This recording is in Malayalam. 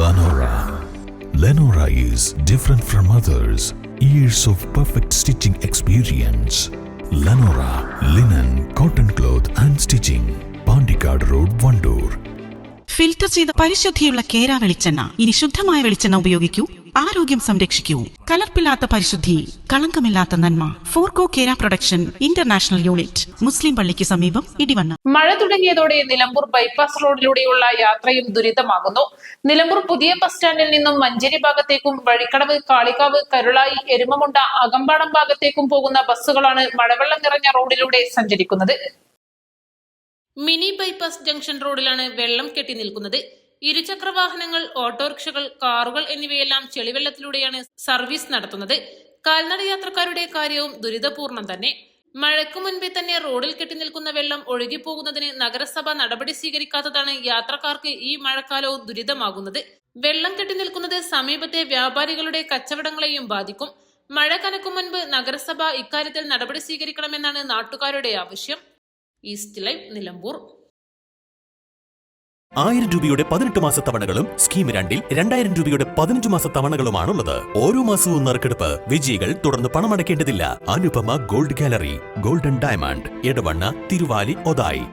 Lenora. Lenora is different from others. Years of perfect stitching experience. Lenora linen, cotton cloth and stitching. Pandikad Road, Vandoor. Filter ചെയ്ത പരിശുദ്ധിയുള്ള കേര വെളിച്ചെണ്ണ. ഇനി ശുദ്ധമായ വെളിച്ചെണ്ണ ഉപയോഗിക്കൂ, ആരോഗ്യം സംരക്ഷിക്കൂ. കലർപ്പില്ലാത്ത പരിശുദ്ധി, കളങ്കമില്ലാത്ത നന്മ. ഫോർകോ കേര പ്രൊഡക്ഷൻ ഇന്റർനാഷണൽ യൂണിറ്റ്, മുസ്ലിം പള്ളിക്ക് സമീപം, ഇടിവണ്ണ. മഴ തുടങ്ങിയതോടെ നിലമ്പൂർ ബൈപ്പാസ് റോഡിലൂടെയുള്ള യാത്രയും ദുരിതമാകുന്നു. നിലമ്പൂർ പുതിയ ബസ് സ്റ്റാൻഡിൽ നിന്നും മഞ്ചേരി ഭാഗത്തേക്കും വഴിക്കടവ്, കാളികാവ്, കരുളായി, എരുമമുണ്ട, അകമ്പാടം ഭാഗത്തേക്കും പോകുന്ന ബസ്സുകളാണ് മഴവെള്ളം നിറഞ്ഞ റോഡിലൂടെ സഞ്ചരിക്കുന്നത്. മിനി ബൈപ്പാസ് ജംഗ്ഷൻ റോഡിലാണ് വെള്ളം കെട്ടി നിൽക്കുന്നത്. ഇരുചക്ര വാഹനങ്ങൾ, ഓട്ടോറിക്ഷകൾ, കാറുകൾ എന്നിവയെല്ലാം ചെളിവെള്ളത്തിലൂടെയാണ് സർവീസ് നടത്തുന്നത്. കാൽനട യാത്രക്കാരുടെ കാര്യവും ദുരിതപൂർണം തന്നെ. മഴയ്ക്കു മുൻപേ തന്നെ റോഡിൽ കെട്ടി നിൽക്കുന്ന വെള്ളം ഒഴുകിപ്പോകുന്നതിന് നഗരസഭ നടപടി സ്വീകരിക്കാത്തതാണ് യാത്രക്കാർക്ക് ഈ മഴക്കാലവും ദുരിതമാകുന്നത്. വെള്ളം കെട്ടി നിൽക്കുന്നത് സമീപത്തെ വ്യാപാരികളുടെ കച്ചവടങ്ങളെയും ബാധിക്കും. മഴ കനക്കും മുൻപ് നഗരസഭ ഇക്കാര്യത്തിൽ നടപടി സ്വീകരിക്കണമെന്നാണ് നാട്ടുകാരുടെ ആവശ്യം. East live, Nilambur. 1000 രൂപയുടെ 18 മാസ തവണകളും സ്കീം 2-ൽ 2000 രൂപയുടെ 15 മാസ തവണകളുമാണുള്ളത്. ഓരോ മാസവും നറുക്കെടുപ്പ്. വിജയികൾ തുടർന്ന് പണമടയ്ക്കേണ്ടതില്ല. Anupama gold gallery, golden diamond, Edavanna, Thiruvali, Othayi.